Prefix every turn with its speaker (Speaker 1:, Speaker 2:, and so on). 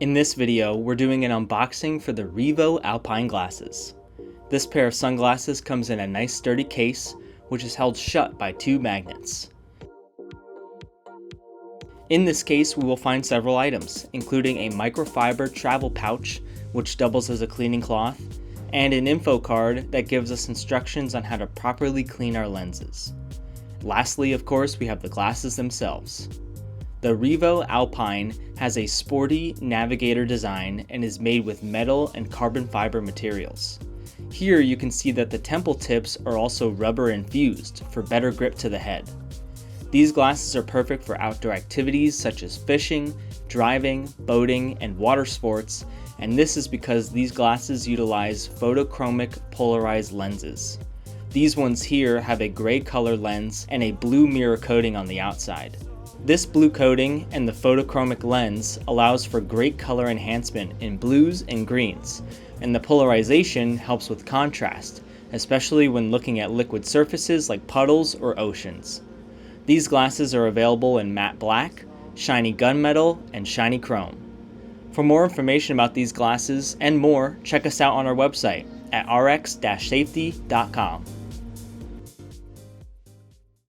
Speaker 1: In this video, we're doing an unboxing for the Revo Alpine glasses. This pair of sunglasses comes in a nice sturdy case, which is held shut by two magnets. In this case, we will find several items, including a microfiber travel pouch, which doubles as a cleaning cloth, and an info card that gives us instructions on how to properly clean our lenses. Lastly, of course, we have the glasses themselves. The Revo Alpine has a sporty navigator design and is made with metal and carbon fiber materials. Here you can see that the temple tips are also rubber infused for better grip to the head. These glasses are perfect for outdoor activities such as fishing, driving, boating, and water sports, and this is because these glasses utilize photochromic polarized lenses. These ones here have a gray color lens and a blue mirror coating on the outside. This blue coating and the photochromic lens allows for great color enhancement in blues and greens, and the polarization helps with contrast, especially when looking at liquid surfaces like puddles or oceans. These glasses are available in matte black, shiny gunmetal, and shiny chrome. For more information about these glasses and more, check us out on our website at rx-safety.com.